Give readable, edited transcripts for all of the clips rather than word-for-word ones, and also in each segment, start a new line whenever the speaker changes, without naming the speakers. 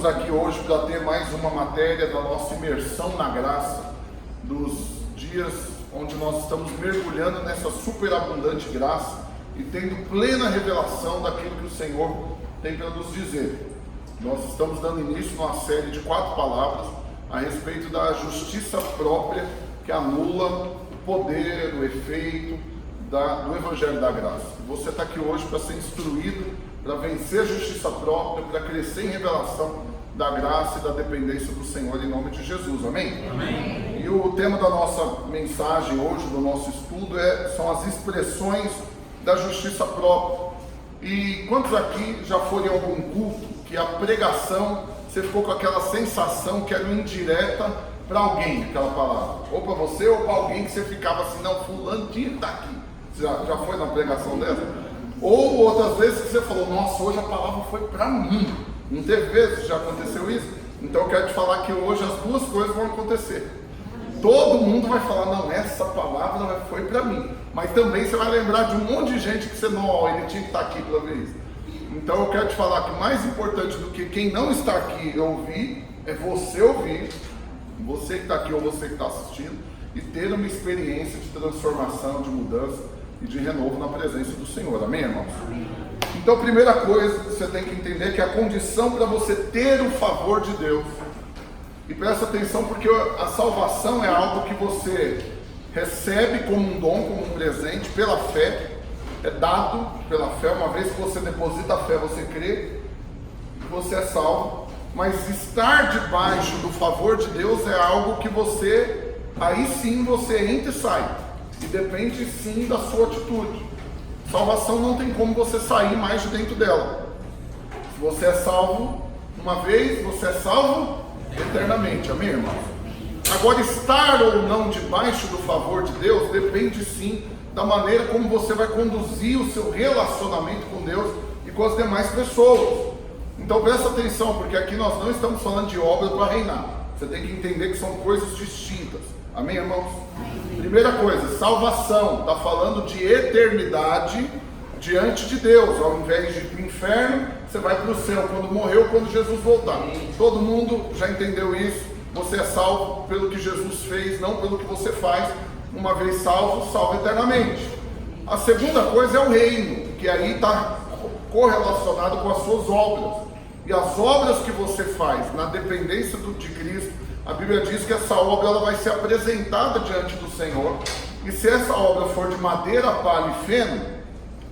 estamos aqui hoje para ter mais uma matéria da nossa imersão na graça, dos dias onde nós estamos mergulhando nessa superabundante graça e tendo plena revelação daquilo que o Senhor tem para nos dizer. Nós estamos dando início a uma série de 4 palavras a respeito da justiça própria que anula o poder, o efeito do Evangelho da Graça. Você está aqui hoje para ser instruído, para vencer a justiça própria, para crescer em revelação da graça e da dependência do Senhor, em nome de Jesus, amém?
Amém.
E o tema da nossa mensagem hoje, do nosso estudo, são as expressões da justiça própria. E quantos aqui já foram em algum culto que a pregação, você ficou com aquela sensação que era uma indireta para alguém, aquela palavra, ou para você ou para alguém, que você ficava assim, não, fulano tinha que estar aqui. Você já foi na pregação dessa? Ou outras vezes que você falou, nossa, hoje a palavra foi para mim. Não teve vezes que já aconteceu isso? Então eu quero te falar que hoje as duas coisas vão acontecer. Todo mundo vai falar, não, essa palavra foi para mim. Mas também você vai lembrar de um monte de gente que você não, ele tinha que estar aqui para ver isso. Então eu quero te falar que mais importante do que quem não está aqui ouvir, é você ouvir, você que está aqui ou você que está assistindo, e ter uma experiência de transformação, de mudança e de renovo na presença do Senhor, amém, irmãos? Amém. Então, a primeira coisa que você tem que entender é que a condição para você ter o favor de Deus, e presta atenção porque a salvação é algo que você recebe como um dom, como um presente, pela fé, é dado pela fé. Uma vez que você deposita a fé, você crê, você é salvo, mas estar debaixo do favor de Deus é algo que você, aí sim você entra e sai. E depende sim da sua atitude. Salvação não tem como você sair mais de dentro dela. Se você é salvo uma vez, você é salvo eternamente, amém, irmãos? Agora, estar ou não debaixo do favor de Deus depende sim da maneira como você vai conduzir o seu relacionamento com Deus e com as demais pessoas. Então presta atenção, porque aqui nós não estamos falando de obra para reinar. Você tem que entender que são coisas distintas, amém, irmãos? Primeira coisa, salvação, está falando de eternidade diante de Deus. Ao invés de ir para o inferno, você vai para o céu quando morreu, quando Jesus voltar. Todo mundo já entendeu isso. Você é salvo pelo que Jesus fez, não pelo que você faz. Uma vez salvo, salvo eternamente. A segunda coisa é o reino, que aí está correlacionado com as suas obras. E as obras que você faz na dependência de Cristo, a Bíblia diz que essa obra ela vai ser apresentada diante do Senhor, e se essa obra for de madeira, palha e feno,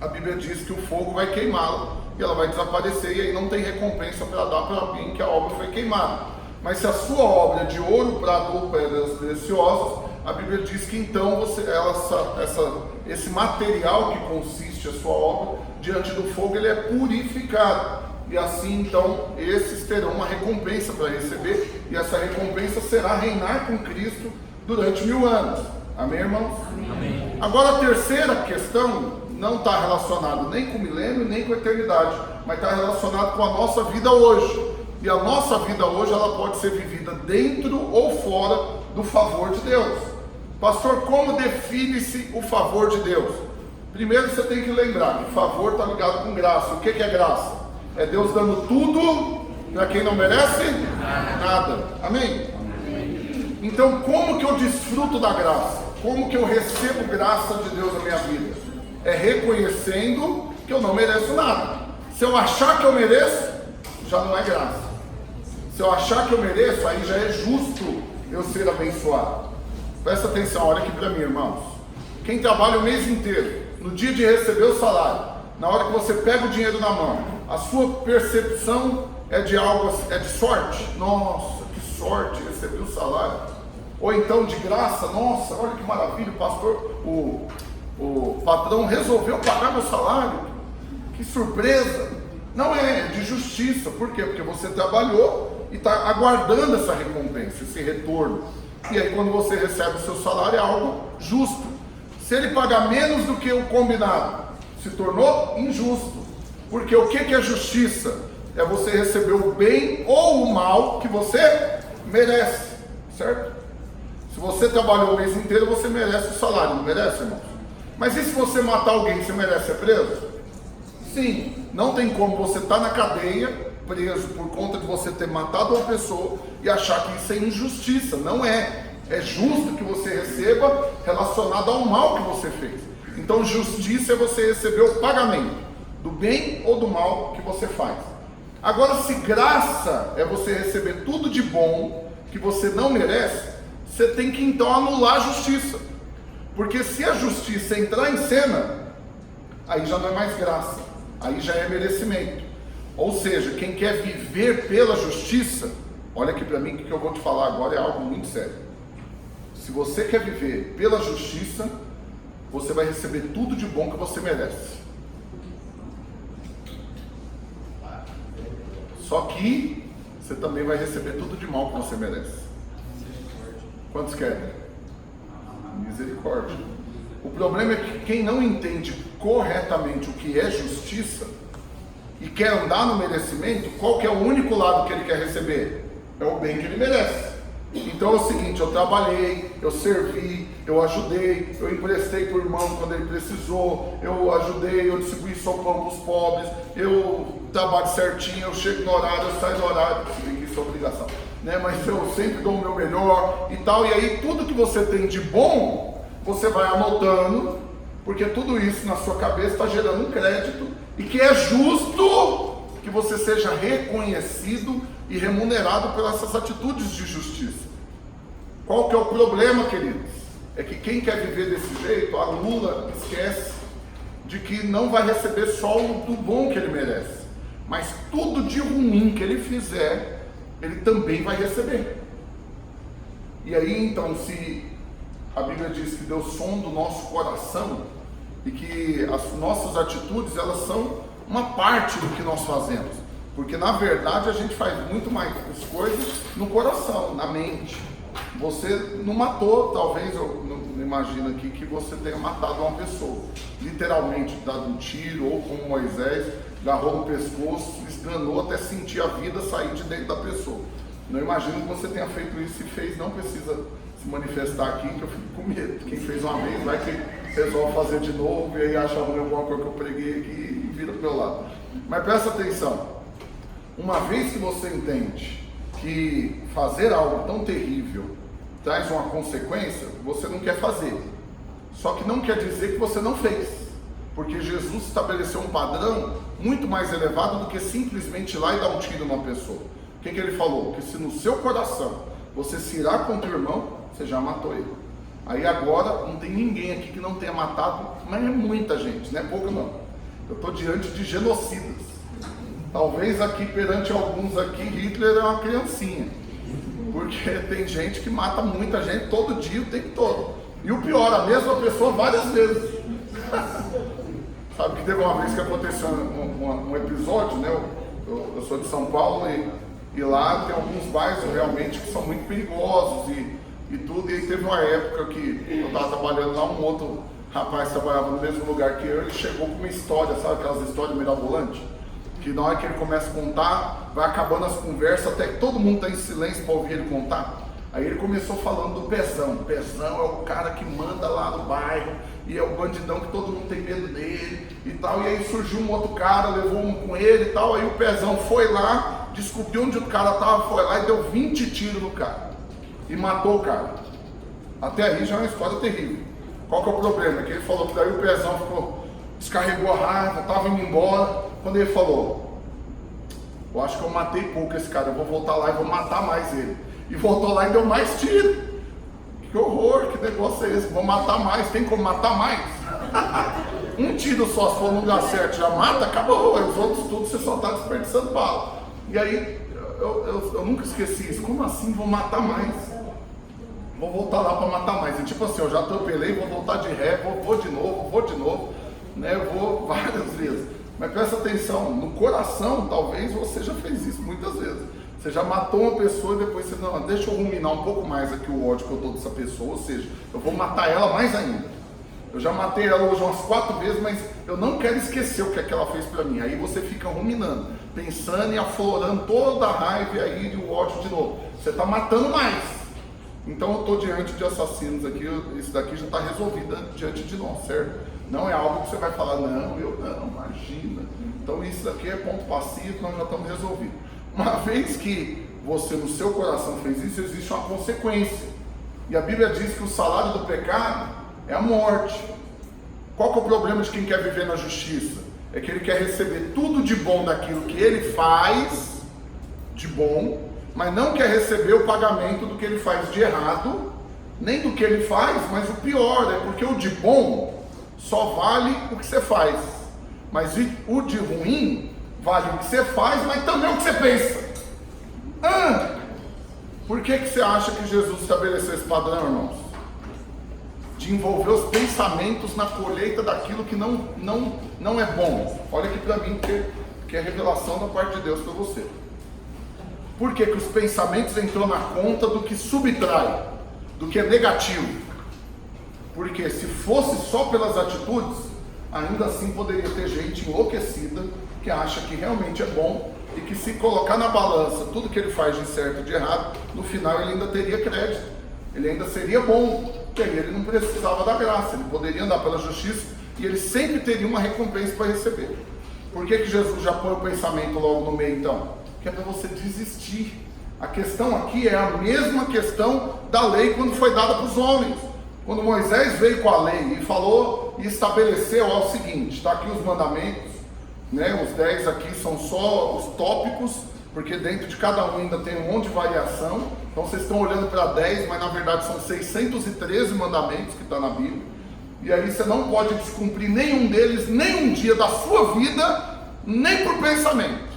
a Bíblia diz que o fogo vai queimá-la e ela vai desaparecer, e aí não tem recompensa para dar para alguém que a obra foi queimada. Mas se a sua obra é de ouro, prata ou pedras preciosas, a Bíblia diz que então esse material que consiste a sua obra, diante do fogo, ele é purificado. E assim, então, esses terão uma recompensa para receber, e essa recompensa será reinar com Cristo durante 1000 anos. Amém, irmãos?
Amém.
Agora, a terceira questão não está relacionada nem com o milênio, nem com a eternidade, mas está relacionada com a nossa vida hoje. E a nossa vida hoje, ela pode ser vivida dentro ou fora do favor de Deus. Pastor, como define-se o favor de Deus? Primeiro, você tem que lembrar que favor está ligado com graça. O que é graça? É Deus dando tudo para quem não merece nada. Amém? Então, como que eu desfruto da graça? Como que eu recebo graça de Deus na minha vida? É reconhecendo que eu não mereço nada. Se eu achar que eu mereço, já não é graça. Se eu achar que eu mereço, aí já é justo eu ser abençoado. Presta atenção, olha aqui para mim, irmãos. Quem trabalha o mês inteiro, no dia de receber o salário, na hora que você pega o dinheiro na mão, a sua percepção é de algo, é de sorte. Nossa, que sorte, recebi o salário. Ou então de graça, nossa, olha que maravilha, o pastor, o patrão resolveu pagar meu salário. Que surpresa. Não é de justiça. Por quê? Porque você trabalhou e está aguardando essa recompensa, esse retorno. E aí quando você recebe o seu salário é algo justo. Se ele pagar menos do que o combinado, se tornou injusto. Porque o que é justiça? É você receber o bem ou o mal que você merece, certo? Se você trabalhou o mês inteiro, você merece o salário, não merece, irmão? Mas e se você matar alguém, você merece ser preso? Sim, não tem como você estar na cadeia, preso por conta de você ter matado uma pessoa e achar que isso é injustiça. Não é. É justo que você receba relacionado ao mal que você fez. Então justiça é você receber o pagamento do bem ou do mal que você faz. Agora, se graça é você receber tudo de bom que você não merece, você tem que então anular a justiça. Porque se a justiça entrar em cena, aí já não é mais graça, aí já é merecimento. Ou seja, quem quer viver pela justiça, olha aqui para mim, que eu vou te falar agora é algo muito sério. Se você quer viver pela justiça, você vai receber tudo de bom que você merece. Só que você também vai receber tudo de mal que você merece. Quantos querem? Misericórdia. O problema é que quem não entende corretamente o que é justiça e quer andar no merecimento, qual que é o único lado que ele quer receber? É o bem que ele merece. Então é o seguinte, eu trabalhei, eu servi, eu ajudei, eu emprestei para o irmão quando ele precisou, eu ajudei, eu distribuí sopão para os pobres, eu trabalho certinho, eu chego no horário, eu saio no horário, se bem que isso é obrigação, né? Mas eu sempre dou o meu melhor e tal, e aí tudo que você tem de bom, você vai anotando, porque tudo isso na sua cabeça está gerando um crédito, e que é justo que você seja reconhecido e remunerado pelas essas atitudes de justiça. Qual que é o problema, queridos? É que quem quer viver desse jeito, anula, esquece de que não vai receber só o do bom que ele merece, mas tudo de ruim que ele fizer, ele também vai receber. E aí então, se a Bíblia diz que Deus sonda o nosso coração e que as nossas atitudes, elas são uma parte do que nós fazemos, porque na verdade a gente faz muito mais as coisas no coração, na mente. Você não matou, talvez, eu não imagino aqui que você tenha matado uma pessoa, literalmente dado um tiro, ou como Moisés, agarrou no pescoço, esganou até sentir a vida sair de dentro da pessoa. Não imagino que você tenha feito isso, e fez, não precisa se manifestar aqui, que eu fico com medo. Quem fez uma vez vai que resolve fazer de novo, e aí acha ruim alguma coisa que eu preguei aqui e vira pro meu lado. Mas presta atenção, uma vez que você entende que fazer algo tão terrível traz uma consequência, você não quer fazer. Só que não quer dizer que você não fez, porque Jesus estabeleceu um padrão muito mais elevado do que simplesmente ir lá e dar um tiro numa pessoa. O que ele falou? Que se no seu coração você se irá contra o irmão, você já matou ele. Aí agora não tem ninguém aqui que não tenha matado, mas é muita gente, não é pouco não. Eu estou diante de genocidas. Talvez aqui, perante alguns aqui, Hitler é uma criancinha, porque tem gente que mata muita gente todo dia, o tempo todo. E o pior, a mesma pessoa várias vezes. Sabe que teve uma vez que aconteceu um episódio, né? Eu sou de São Paulo e lá tem alguns bairros realmente que são muito perigosos e tudo. E aí teve uma época que eu estava trabalhando lá, um outro rapaz trabalhava no mesmo lugar que eu, ele chegou com uma história, sabe aquelas histórias mirabolantes? Que na hora que ele começa a contar, vai acabando as conversas, até que todo mundo está em silêncio para ouvir ele contar. Aí ele começou falando do Pezão. O Pezão é o cara que manda lá no bairro, e é o bandidão que todo mundo tem medo dele e tal. E aí surgiu um outro cara, levou um com ele e tal. Aí o Pezão foi lá, descobriu onde o cara estava, foi lá e deu 20 tiros no cara e matou o cara. Até aí já é uma história terrível. Qual que é o problema? Que ele falou que daí o Pezão ficou, descarregou a raiva, estava indo embora. Quando ele falou, eu acho que eu matei pouco esse cara, eu vou voltar lá e vou matar mais ele. E voltou lá e deu mais tiro. Que horror, que negócio é esse? Vou matar mais, tem como matar mais? Um tiro só, se for no lugar certo, já mata, acabou. Os outros tudo você só está desperdiçando bala. E aí, eu nunca esqueci isso. Como assim vou matar mais? Vou voltar lá para matar mais. E tipo assim, eu já atropelei, vou voltar de ré, vou de novo, né? Eu vou várias vezes. Mas presta atenção, no coração, talvez você já fez isso muitas vezes. Você já matou uma pessoa e depois você, não, deixa eu ruminar um pouco mais aqui o ódio que eu dou dessa pessoa, ou seja, eu vou matar ela mais ainda. Eu já matei ela hoje umas 4 vezes, mas eu não quero esquecer o que é que ela fez pra mim. Aí você fica ruminando, pensando e aflorando toda a raiva e aí o ódio de novo. Você está matando mais. Então eu estou diante de assassinos aqui, isso daqui já está resolvido diante de nós, certo? Não é algo que você vai falar, não, eu não, imagina. Então isso aqui é ponto passivo, nós já estamos resolvidos. Uma vez que você no seu coração fez isso, existe uma consequência. E a Bíblia diz que o salário do pecado é a morte. Qual que é o problema de quem quer viver na justiça? É que ele quer receber tudo de bom daquilo que ele faz, de bom, mas não quer receber o pagamento do que ele faz de errado, nem do que ele faz, mas o pior, é porque o de bom só vale o que você faz, mas o de ruim vale o que você faz, mas também o que você pensa. Por que você acha que Jesus estabeleceu esse padrão, irmãos? De envolver os pensamentos na colheita daquilo que não é bom. Olha aqui para mim, que é revelação da parte de Deus para você. Por que os pensamentos entrou na conta do que subtrai, do que é negativo? Porque se fosse só pelas atitudes, ainda assim poderia ter gente enlouquecida que acha que realmente é bom e que se colocar na balança tudo que ele faz de certo e de errado, no final ele ainda teria crédito, ele ainda seria bom, porque ele não precisava da graça, ele poderia andar pela justiça e ele sempre teria uma recompensa para receber. Por que Jesus já põe o pensamento logo no meio então? Que é para você desistir. A questão aqui é a mesma questão da lei quando foi dada para os homens. Quando Moisés veio com a lei e falou e estabeleceu o seguinte, está aqui os mandamentos, né? Os 10 aqui são só os tópicos, porque dentro de cada um ainda tem um monte de variação. Então vocês estão olhando para 10, mas na verdade são 613 mandamentos que está na Bíblia. E aí você não pode descumprir nenhum deles, nem um dia da sua vida, nem por pensamento.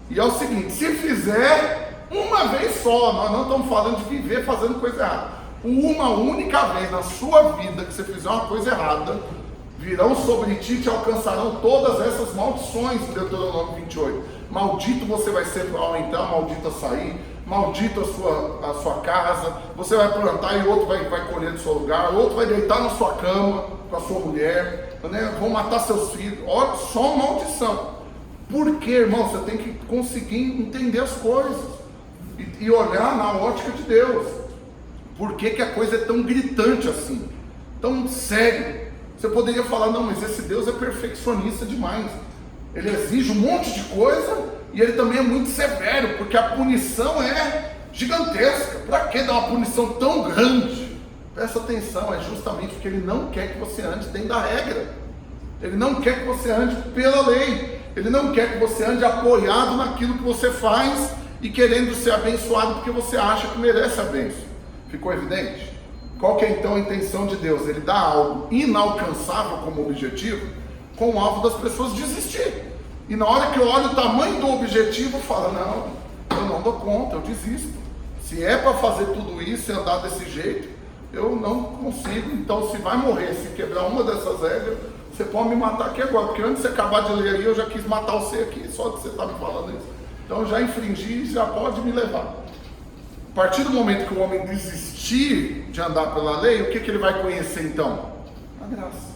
E é o seguinte, se fizer uma vez só, nós não estamos falando de viver fazendo coisa errada. Uma única vez na sua vida que você fizer uma coisa errada, virão sobre ti e te alcançarão todas essas maldições, Deuteronômio 28. Maldito você vai ser ao entrar, maldito a sair, maldito a sua casa, você vai plantar e outro vai colher do seu lugar, outro vai deitar na sua cama com a sua mulher, né? Vão matar seus filhos, olha, só maldição. Por quê, irmão? Você tem que conseguir entender as coisas e olhar na ótica de Deus. Por que a coisa é tão gritante assim, tão séria? Você poderia falar, não, mas esse Deus é perfeccionista demais, ele exige um monte de coisa e ele também é muito severo, porque a punição é gigantesca. Para que dar uma punição tão grande? Presta atenção, é justamente porque ele não quer que você ande dentro da regra, ele não quer que você ande pela lei, ele não quer que você ande apoiado naquilo que você faz e querendo ser abençoado porque você acha que merece a bênção. Ficou evidente? Qual que é então a intenção de Deus? Ele dá algo inalcançável como objetivo, com o alvo das pessoas desistir. E na hora que eu olho o tamanho do objetivo, eu falo, não, eu não dou conta, eu desisto. Se é para fazer tudo isso e andar desse jeito, eu não consigo. Então se vai morrer, se quebrar uma dessas regras, você pode me matar aqui agora, porque antes de você acabar de ler aí, eu já quis matar você aqui, só de você estar me falando isso. Então eu já infringi, já pode me levar. A partir do momento que o homem desistir de andar pela lei, o que ele vai conhecer então? A graça.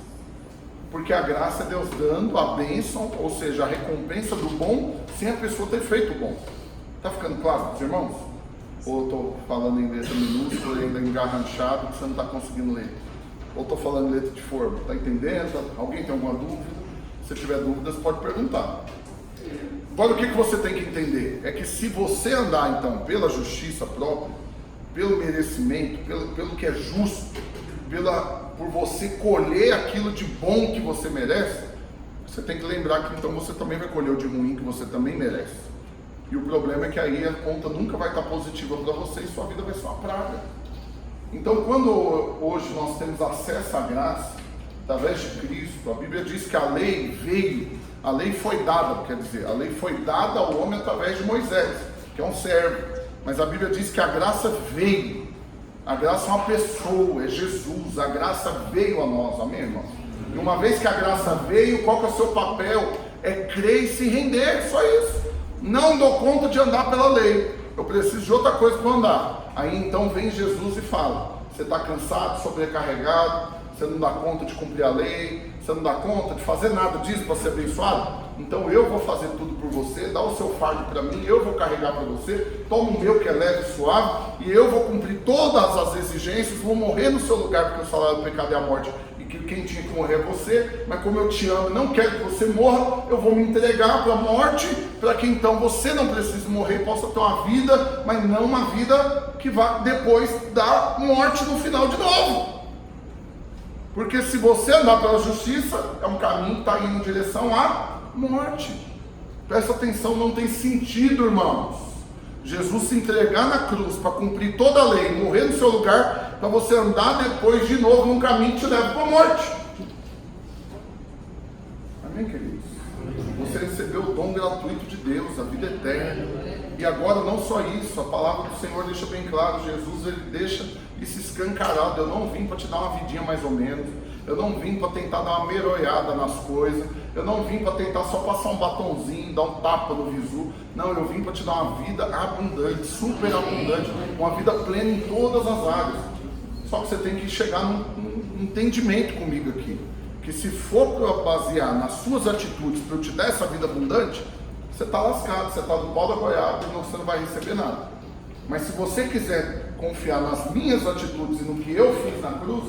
Porque a graça é Deus dando a bênção, ou seja, a recompensa do bom, sem a pessoa ter feito o bom. Está ficando claro para os irmãos? Ou estou falando em letra minúscula, ainda engarranchado, que você não está conseguindo ler? Ou estou falando em letra de forma? Está entendendo? Alguém tem alguma dúvida? Se tiver dúvidas, pode perguntar. Agora, o que você tem que entender? É que se você andar, então, pela justiça própria, pelo merecimento, pelo que é justo, por você colher aquilo de bom que você merece, você tem que lembrar que então você também vai colher o de ruim que você também merece. E o problema é que aí a conta nunca vai estar positiva para você e sua vida vai ser uma praga. Então, quando hoje nós temos acesso à graça, através de Cristo, a Bíblia diz que a lei veio, a lei foi dada, quer dizer, a lei foi dada ao homem através de Moisés, que é um servo, mas a Bíblia diz que a graça veio, a graça é uma pessoa, é Jesus, a graça veio a nós, amém, irmão? E uma vez que a graça veio, qual que é o seu papel? É crer e se render, só isso. Não dou conta de andar pela lei, eu preciso de outra coisa para andar. Aí então vem Jesus e fala, você está cansado, sobrecarregado, você não dá conta de cumprir a lei, você não dá conta de fazer nada disso para ser abençoado? Então eu vou fazer tudo por você, dá o seu fardo para mim, eu vou carregar para você, toma o meu que é leve e suave, e eu vou cumprir todas as exigências, vou morrer no seu lugar, porque o salário do pecado é a morte, e que quem tinha que morrer é você, mas como eu te amo e não quero que você morra, eu vou me entregar para a morte, para que então você não precise morrer e possa ter uma vida, mas não uma vida que vá depois da morte no final de novo. Porque se você andar pela justiça, é um caminho que está indo em direção à morte. Presta atenção, não tem sentido, irmãos, Jesus se entregar na cruz para cumprir toda a lei, morrer no seu lugar, para você andar depois de novo num caminho que te leva para a morte. Amém, queridos? Você recebeu o dom gratuito de Deus, a vida eterna. E agora não só isso, a palavra do Senhor deixa bem claro, Jesus ele deixa isso escancarado. Eu não vim para te dar uma vidinha mais ou menos, eu não vim para tentar dar uma meroiada nas coisas, eu não vim para tentar só passar um batonzinho, dar um tapa no visu. Não, eu vim para te dar uma vida abundante, super abundante, uma vida plena em todas as áreas. Só que você tem que chegar num entendimento comigo aqui, que se for para basear nas suas atitudes para eu te dar essa vida abundante, você está lascado, você está do pau da goiaba e você não vai receber nada. Mas se você quiser confiar nas minhas atitudes e no que eu fiz na cruz,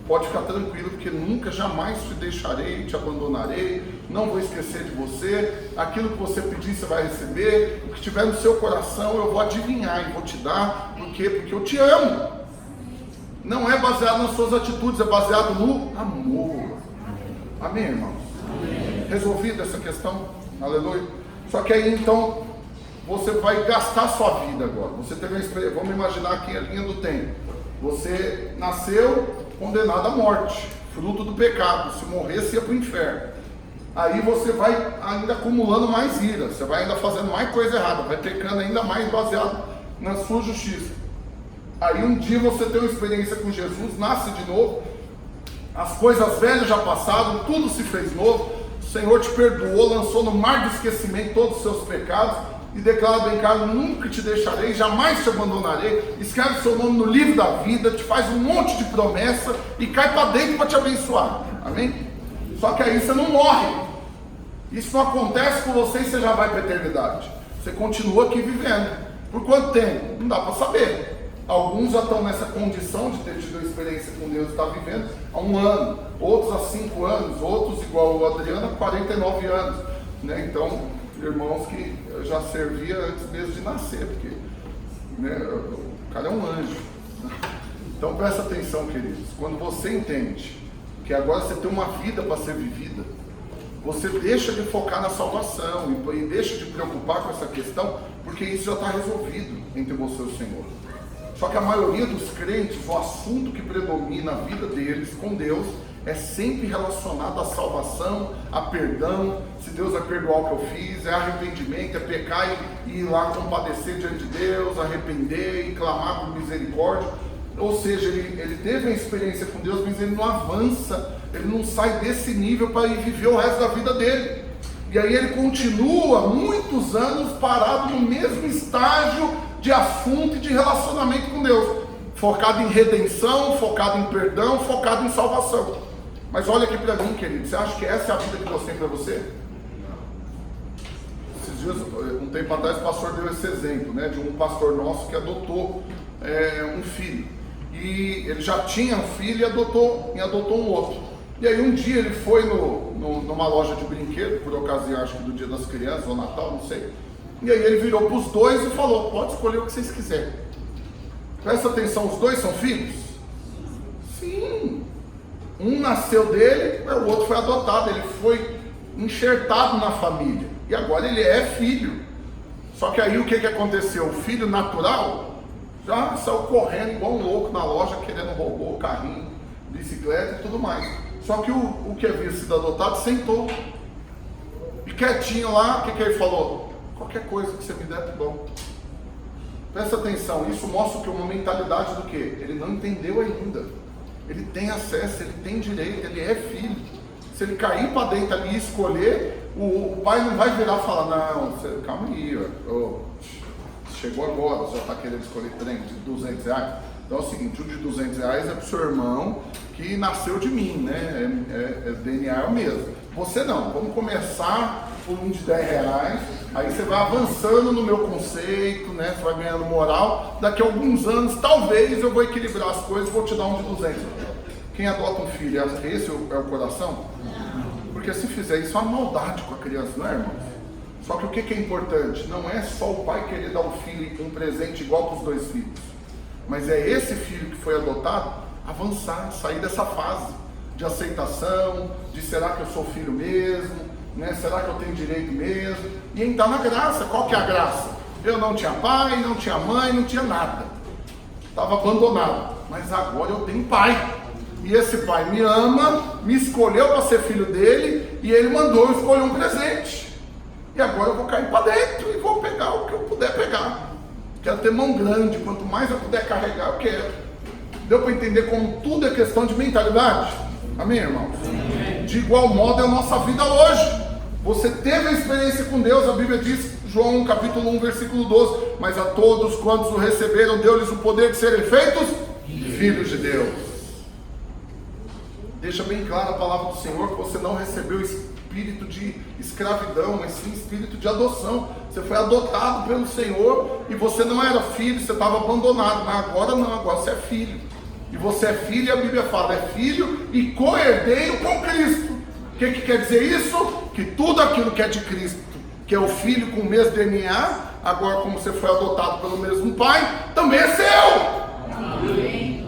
pode ficar tranquilo, porque nunca, jamais te deixarei, te abandonarei, não vou esquecer de você, aquilo que você pedir você vai receber, o que estiver no seu coração eu vou adivinhar e vou te dar. Por quê? Porque eu te amo. Não é baseado nas suas atitudes, é baseado no amor. Amém, irmãos? Amém. Resolvida essa questão? Aleluia. Só que aí então você vai gastar sua vida agora. Você teve uma experiência, vamos imaginar aqui a linha do tempo. Você nasceu condenado à morte, fruto do pecado. Se morresse, ia para o inferno. Aí você vai ainda acumulando mais ira, você vai ainda fazendo mais coisa errada, vai pecando ainda mais baseado na sua justiça. Aí um dia você tem uma experiência com Jesus, nasce de novo, as coisas velhas já passaram, tudo se fez novo, o Senhor te perdoou, lançou no mar do esquecimento todos os seus pecados e declara bem claro: nunca te deixarei, jamais te abandonarei. Escreve seu nome no livro da vida, te faz um monte de promessa e cai para dentro para te abençoar. Amém? Só que aí você não morre. Isso não acontece com você e você já vai para a eternidade. Você continua aqui vivendo. Por quanto tempo? Não dá para saber. Alguns já estão nessa condição de ter tido a experiência com Deus e estar vivendo há 1 ano, outros há 5 anos, outros igual o Adriano há 49 anos, né? Então, irmãos que eu já servia antes mesmo de nascer, porque né, o cara é um anjo. Então presta atenção, queridos, quando você entende que agora você tem uma vida para ser vivida, você deixa de focar na salvação e deixa de preocupar com essa questão, porque isso já está resolvido entre você e o Senhor. Só que a maioria dos crentes, o assunto que predomina a vida deles com Deus é sempre relacionado à salvação, a perdão, se Deus vai perdoar o que eu fiz, é arrependimento, é pecar e ir lá compadecer diante de Deus, arrepender e clamar por misericórdia. Ou seja, ele teve uma experiência com Deus, mas ele não avança, ele não sai desse nível para ir viver o resto da vida dele. E aí ele continua muitos anos parado no mesmo estágio de assunto e de relacionamento com Deus, focado em redenção, focado em perdão, focado em salvação. Mas olha aqui para mim, querido, você acha que essa é a vida que Deus tem para você? Esses dias, um tempo atrás, o pastor deu esse exemplo, né, de um pastor nosso que adotou um filho. E ele já tinha um filho e adotou um outro. E aí um dia ele foi numa loja de brinquedo, por ocasião acho que do Dia das Crianças ou Natal, não sei. E aí ele virou para os dois e falou: pode escolher o que vocês quiserem. Presta atenção, os dois são filhos? Sim. Um nasceu dele, o outro foi adotado, ele foi enxertado na família. E agora ele é filho. Só que aí o que aconteceu? O filho natural já saiu correndo igual um louco na loja, querendo roubar o carrinho, bicicleta e tudo mais. Só que o que havia sido adotado sentou. E quietinho lá, o que ele falou? Qualquer coisa que você me der, tá bom. Presta atenção, isso mostra que uma mentalidade do quê? Ele não entendeu ainda. Ele tem acesso, ele tem direito, ele é filho. Se ele cair para dentro ali e escolher, o pai não vai virar e falar: não, você, calma aí, chegou agora, você já está querendo escolher trem de R$200. Então é o seguinte, o de R$200 é para o seu irmão que nasceu de mim, né? DNA é o mesmo. Você não, vamos começar por um de R$10, aí você vai avançando no meu conceito, né? Você vai ganhando moral, daqui a alguns anos talvez eu vou equilibrar as coisas e vou te dar um de 200. Quem adota um filho, esse é o coração? Porque se fizer isso, é uma maldade com a criança, não é, irmãos? Só que o que é importante? Não é só o pai querer dar ao filho um presente igual para os dois filhos, mas é esse filho que foi adotado avançar, sair dessa fase de aceitação, de será que eu sou filho mesmo, né? Será que eu tenho direito mesmo? E entrar na graça. Qual que é a graça? Eu não tinha pai, não tinha mãe, não tinha nada, estava abandonado, mas agora eu tenho pai, e esse pai me ama, me escolheu para ser filho dele, e ele mandou eu escolher um presente, e agora eu vou cair para dentro e vou pegar o que eu puder pegar. Quero ter mão grande, quanto mais eu puder carregar, eu quero. Deu para entender como tudo é questão de mentalidade? Amém, irmãos? Amém. De igual modo é a nossa vida hoje. Você teve a experiência com Deus, a Bíblia diz, João capítulo 1, versículo 12, mas a todos quantos o receberam, deu-lhes o poder de serem feitos filhos de Deus. Deixa bem clara a palavra do Senhor, que você não recebeu espírito de escravidão, mas sim espírito de adoção. Você foi adotado pelo Senhor, e você não era filho, você estava abandonado, mas agora não, agora você é filho. E você é filho, e a Bíblia fala, é filho e co-herdeiro com Cristo. O que quer dizer isso? Que tudo aquilo que é de Cristo, que é o filho com o mesmo DNA, agora como você foi adotado pelo mesmo pai, também é seu. Amém?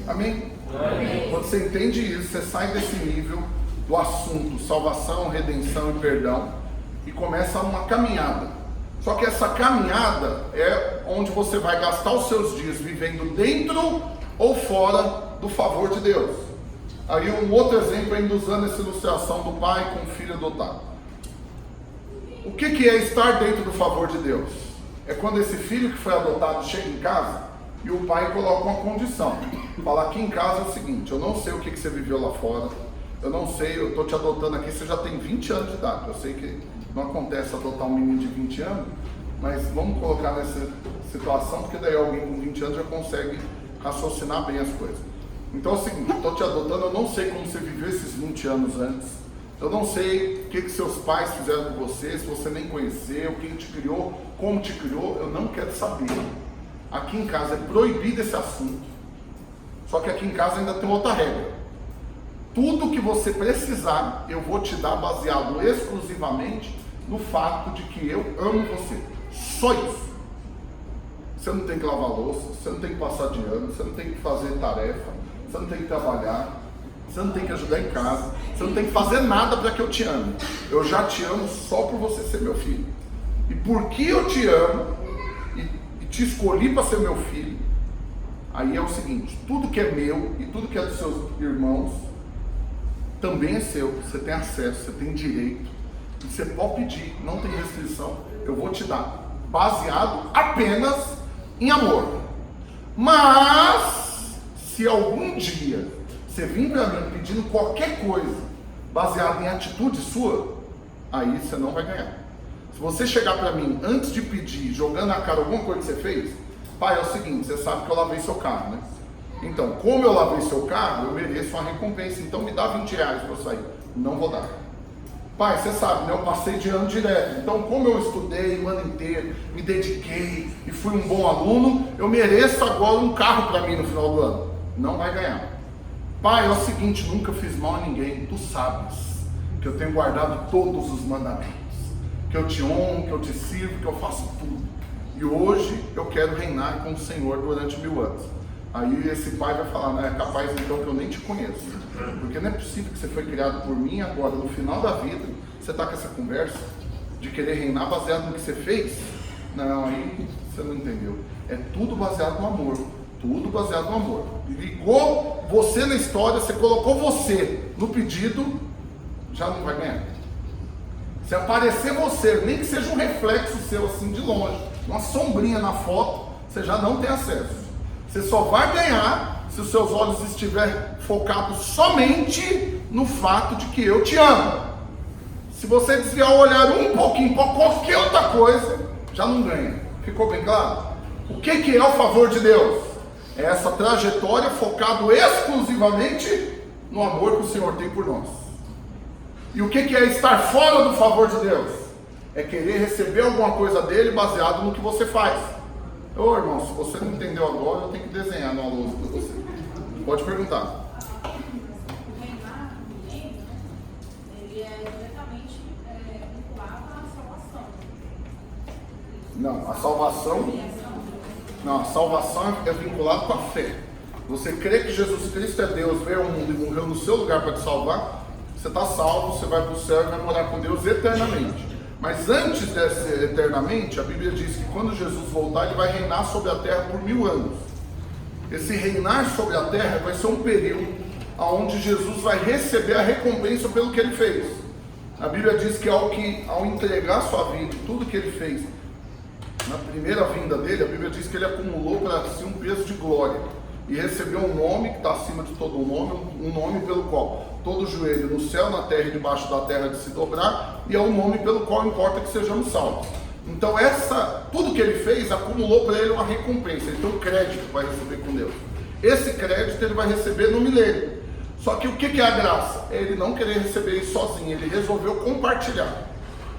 Amém? Amém. Quando você entende isso, você sai desse nível do assunto salvação, redenção e perdão, e começa uma caminhada. Só que essa caminhada é onde você vai gastar os seus dias vivendo dentro ou fora do favor de Deus. Aí um outro exemplo, ainda usando essa ilustração do pai com o filho adotado. O que é estar dentro do favor de Deus? É quando esse filho que foi adotado chega em casa e o pai coloca uma condição. Fala, aqui em casa é o seguinte, eu não sei o que você viveu lá fora, eu não sei, eu estou te adotando aqui, você já tem 20 anos de idade. Eu sei que não acontece adotar um menino de 20 anos, mas vamos colocar nessa situação, porque daí alguém com 20 anos já consegue raciocinar bem as coisas. Então é o seguinte, eu estou te adotando, eu não sei como você viveu esses 20 anos antes, eu não sei o que seus pais fizeram com você, se você nem conheceu, quem te criou, como te criou, eu não quero saber. Aqui em casa é proibido esse assunto. Só que aqui em casa ainda tem outra regra. Tudo que você precisar, eu vou te dar baseado exclusivamente no fato de que eu amo você. Só isso. Você não tem que lavar louça, você não tem que passar de ano, você não tem que fazer tarefa, você não tem que trabalhar, você não tem que ajudar em casa, você não tem que fazer nada para que eu te ame. Eu já te amo só por você ser meu filho. E porque eu te amo e te escolhi para ser meu filho, aí é o seguinte, tudo que é meu e tudo que é dos seus irmãos também é seu. Você tem acesso, você tem direito, e você pode pedir, não tem restrição, eu vou te dar, baseado apenas em amor. Mas se algum dia você vir para mim pedindo qualquer coisa baseado em atitude sua, aí você não vai ganhar. Se você chegar para mim antes de pedir, jogando na cara alguma coisa que você fez, pai, é o seguinte, você sabe que eu lavei seu carro, né? Então, como eu lavei seu carro, eu mereço uma recompensa, então me dá 20 reais para eu sair. Não vou dar. Pai, você sabe, né? Eu passei de ano direto, então como eu estudei o ano inteiro, me dediquei e fui um bom aluno, eu mereço agora um carro para mim no final do ano. Não vai ganhar. Pai, é o seguinte, nunca fiz mal a ninguém, tu sabes que eu tenho guardado todos os mandamentos, que eu te honro, que eu te sirvo, que eu faço tudo. E hoje eu quero reinar com o Senhor durante 1000 anos. Aí esse pai vai falar, não é capaz então que eu nem te conheço, porque não é possível que você foi criado por mim, agora no final da vida você está com essa conversa de querer reinar baseado no que você fez. Não, aí você não entendeu. É tudo baseado no amor, tudo baseado no amor. Ligou você na história, você colocou você no pedido, já não vai ganhar. Se aparecer você, nem que seja um reflexo seu assim de longe, uma sombrinha na foto, você já não tem acesso. Você só vai ganhar se os seus olhos estiverem focados somente no fato de que eu te amo. Se você desviar o olhar um pouquinho para qualquer outra coisa, já não ganha. Ficou bem claro? O que é o favor de Deus? É essa trajetória focada exclusivamente no amor que o Senhor tem por nós. E o que é estar fora do favor de Deus? É querer receber alguma coisa dele baseado no que você faz. Ô irmão, se você não entendeu agora, eu tenho que desenhar na lousa para você. Pode perguntar. Não, a salvação é vinculada com a fé. Você crê que Jesus Cristo é Deus, veio ao mundo e morreu no seu lugar para te salvar, você está salvo, você vai para o céu e vai morar com Deus eternamente. Mas antes desse eternamente, a Bíblia diz que quando Jesus voltar, ele vai reinar sobre a terra por 1000 anos. Esse reinar sobre a terra vai ser um período onde Jesus vai receber a recompensa pelo que ele fez. A Bíblia diz que ao entregar sua vida, tudo que ele fez, na primeira vinda dele, a Bíblia diz que ele acumulou para si um peso de glória e recebeu um nome que está acima de todo nome, um nome pelo qual todo joelho no céu, na terra e debaixo da terra de se dobrar, e é um nome pelo qual importa que sejamos salvos. Então tudo que ele fez acumulou para ele uma recompensa, ele tem um crédito que vai receber com Deus. Esse crédito ele vai receber no milênio. Só que o que é a graça? É ele não querer receber isso sozinho, ele resolveu compartilhar.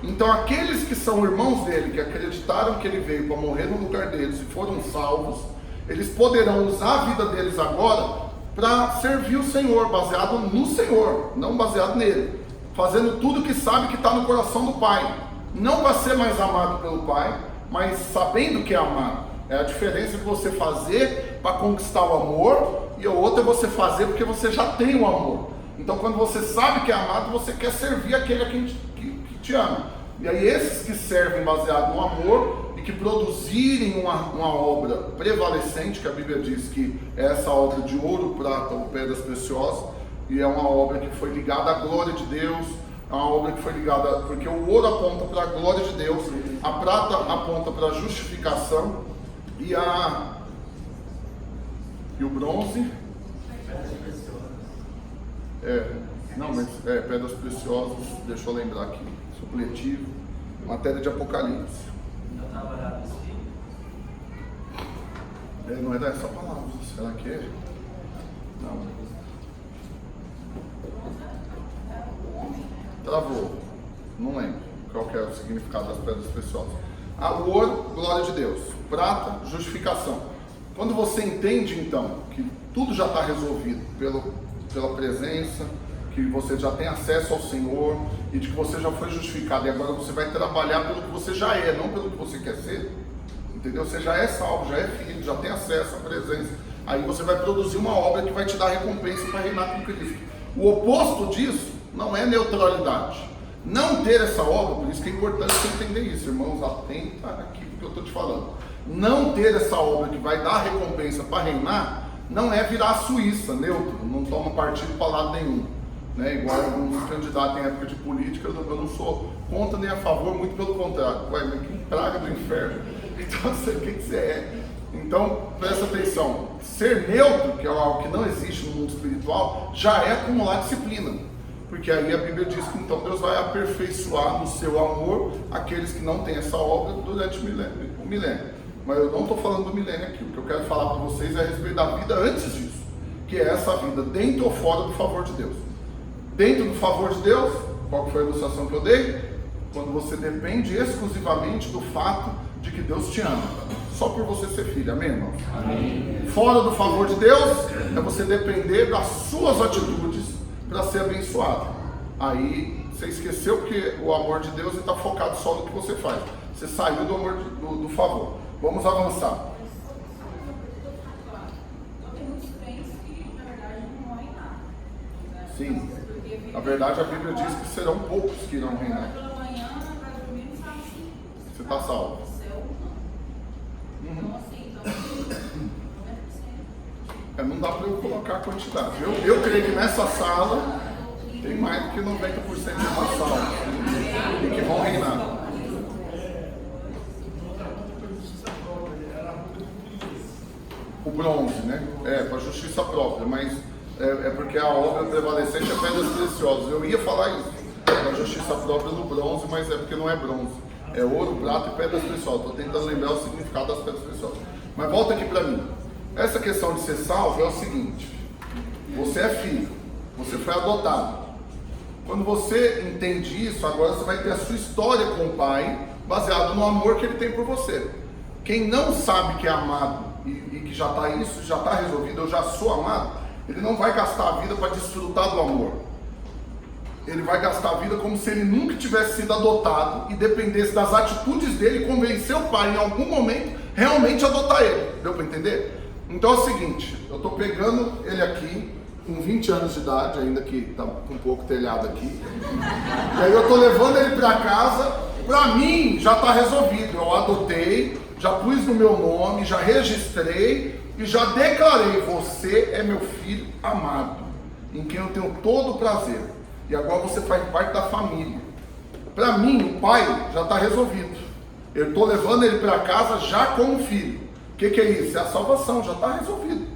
Então aqueles que são irmãos dele, que acreditaram que ele veio para morrer no lugar deles e foram salvos, eles poderão usar a vida deles agora para servir o Senhor, baseado no Senhor, não baseado nele, fazendo tudo que sabe que está no coração do Pai, não para ser mais amado pelo Pai, mas sabendo que é amado. É a diferença de você fazer para conquistar o amor, e a outra é você fazer porque você já tem o amor. Então quando você sabe que é amado, você quer servir aquele que te ama. E aí esses que servem baseado no amor e que produzirem uma obra prevalecente, que a Bíblia diz que é essa obra de ouro, prata ou pedras preciosas, e é uma obra que foi ligada à glória de Deus, é uma obra que foi ligada, porque o ouro aponta para a glória de Deus, a prata aponta para a justificação, e o bronze pedras preciosas, deixa eu lembrar aqui, supletivo, matéria de Apocalipse. Não é dessa palavra, será que é? Não. Travou, não lembro qual que é o significado das pedras preciosas. O ouro, glória de Deus. Prata, justificação. Quando você entende então que tudo já está resolvido pela presença, que você já tem acesso ao Senhor e de que você já foi justificado e agora você vai trabalhar pelo que você já é, não pelo que você quer ser, entendeu? Você já é salvo, já é filho, já tem acesso à presença, aí você vai produzir uma obra que vai te dar recompensa para reinar com Cristo. O oposto disso não é neutralidade. Não ter essa obra, por isso que é importante você entender isso, irmãos, atenta aqui porque eu estou te falando. Não ter essa obra que vai dar recompensa para reinar, não é virar a Suíça, neutro, não toma partido para lado nenhum. Né? Igual alguns candidatos em época de política, eu não sou contra nem a favor, muito pelo contrário. Ué, mas que praga do inferno. Então, o que você é? Então, presta atenção. Ser neutro, que é algo que não existe no mundo espiritual, já é acumular disciplina. Porque aí a Bíblia diz que então Deus vai aperfeiçoar no seu amor aqueles que não têm essa obra durante o milênio. Mas eu não estou falando do milênio aqui. O que eu quero falar para vocês é a respeito da vida antes disso, que é essa vida dentro ou fora do favor de Deus. Dentro do favor de Deus, qual foi a ilustração que eu dei? Quando você depende exclusivamente do fato de que Deus te ama, só por você ser filho, amém, irmão? Amém. Fora do favor de Deus, é você depender das suas atitudes para ser abençoado. Aí você esqueceu que o amor de Deus está focado só no que você faz. Você saiu do amor do favor. Vamos avançar. Sim. Na verdade, a Bíblia diz que serão poucos que irão reinar. Você está salvo. Não dá para eu colocar a quantidade. Eu creio que nessa sala tem mais do que 90% de uma sala e que vão reinar. O bronze, né? Para justiça própria, mas é porque a obra prevalecente é pedras preciosas. Eu ia falar isso, a justiça própria no bronze, mas é porque não é bronze. É ouro, prata e pedras preciosas. Estou tentando lembrar o significado das pedras preciosas. Mas volta aqui para mim. Essa questão de ser salvo é o seguinte: você é filho, você foi adotado. Quando você entende isso, agora você vai ter a sua história com o Pai, baseado no amor que Ele tem por você. Quem não sabe que é amado e que já está isso, já está resolvido, eu já sou amado, ele não vai gastar a vida para desfrutar do amor. ele vai gastar a vida como se ele nunca tivesse sido adotado e dependesse das atitudes dele convencer o pai em algum momento realmente adotar ele. Deu para entender? Então é o seguinte, eu estou pegando ele aqui com 20 anos de idade, ainda que está com um pouco telhado aqui, e aí eu estou levando ele para casa. Para mim já está resolvido, eu adotei, já pus no meu nome, já registrei e já declarei: você é meu filho amado, em quem eu tenho todo o prazer, e agora você faz parte da família. Para mim o pai já está resolvido, eu estou levando ele para casa já como filho. O que é isso? É a salvação, já está resolvido.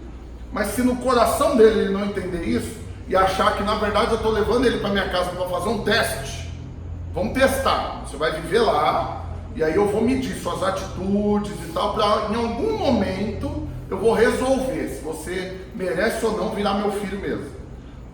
Mas se no coração dele ele não entender isso e achar que na verdade eu estou levando ele para minha casa para fazer um teste, vamos testar, você vai viver lá e aí eu vou medir suas atitudes e tal, para em algum momento eu vou resolver se você merece ou não virar meu filho mesmo.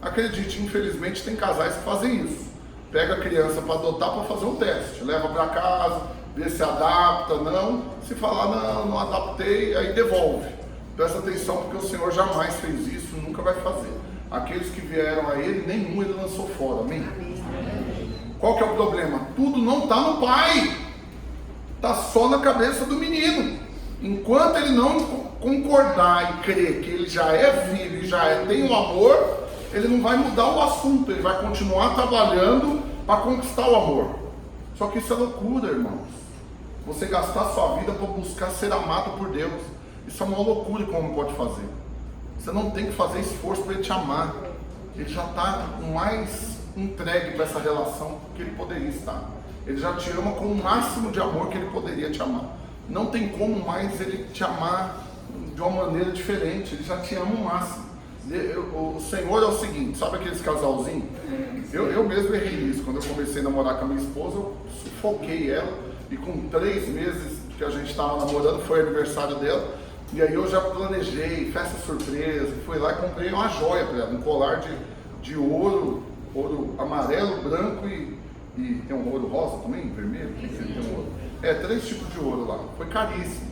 Acredite, infelizmente tem casais que fazem isso, pega a criança para adotar para fazer um teste, leva para casa, vê se adapta, não, se falar não adaptei, aí devolve. Presta atenção, porque o Senhor jamais fez isso, nunca vai fazer. Aqueles que vieram a Ele, nenhum Ele lançou fora, amém? Qual que é o problema? Tudo não está no pai, está só na cabeça do menino. Enquanto ele não concordar e crer que ele já é filho e já tem um amor, ele não vai mudar o assunto, ele vai continuar trabalhando para conquistar o amor. Só que isso é loucura, irmãos. Você gastar sua vida para buscar ser amado por Deus, isso é uma loucura que o homem pode fazer. Você não tem que fazer esforço para ele te amar. Ele já está mais entregue para essa relação que ele poderia estar. Ele já te ama com o máximo de amor que ele poderia te amar. Não tem como mais ele te amar de uma maneira diferente. Ele já te ama o máximo. O Senhor é o seguinte, sabe aqueles casalzinhos? Eu mesmo errei nisso. Quando eu comecei a namorar com a minha esposa, eu sufoquei ela. E com 3 meses que a gente estava namorando, foi aniversário dela. E aí eu já planejei, festa surpresa, fui lá e comprei uma joia para ela, um colar de ouro amarelo, branco e tem um ouro rosa também, vermelho, tem um ouro. 3 tipos de ouro lá, foi caríssimo.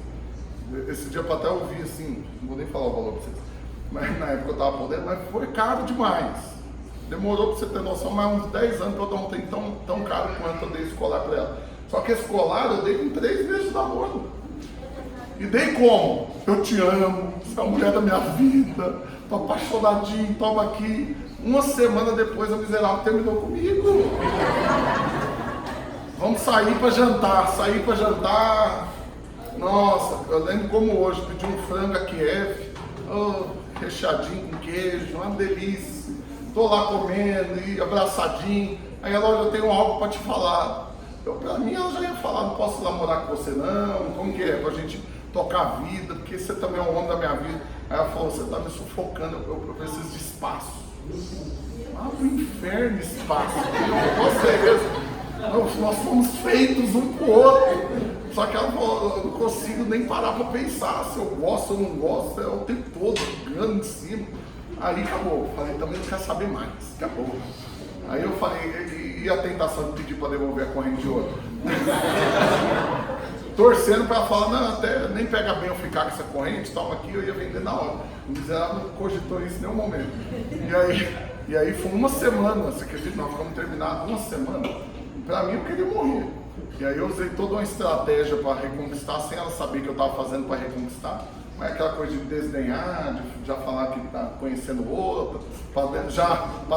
Esse dia para trás eu vi assim, não vou nem falar o valor para vocês, mas na época eu estava podendo, mas foi caro demais. Demorou para você ter noção, mas uns 10 anos para eu dar um trem tão caro quanto eu dei esse colar para ela. Só que esse colar eu dei com 3 meses de namoro. E dei como? Eu te amo, você é a mulher da minha vida, tô apaixonadinho, toma aqui. Uma semana depois a miserável terminou comigo. Vamos sair para jantar. Nossa, eu lembro como hoje, pedi um frango a Kiev, recheadinho com queijo, uma delícia. Tô lá comendo e abraçadinho. Aí ela, olha, eu tenho algo para te falar. Pra mim ela já ia falar, não posso namorar com você não, como que é? Pra gente tocar a vida, porque você também é um homem da minha vida. Aí ela falou, você está me sufocando, eu preciso de espaço. O inferno, espaço, que negócio é esse? Nós fomos feitos um pro outro. Só que ela falou, eu não consigo nem parar para pensar se eu gosto ou não gosto, é o tempo todo ligando em cima. Aí acabou, falei, também não quero saber mais, acabou. Aí eu falei, e a tentação de pedir para devolver a corrente de ouro? Torcendo para ela falar, não, até nem pega bem eu ficar com essa corrente, toma aqui, eu ia vender na hora. O miserável não cogitou isso em nenhum momento. E aí foi uma semana, você acredita? Nós ficamos terminados uma semana. Para mim eu queria morrer. E aí eu usei toda uma estratégia para reconquistar, sem ela saber que eu estava fazendo para reconquistar. Mas aquela coisa de desdenhar, de já falar que está conhecendo outra, para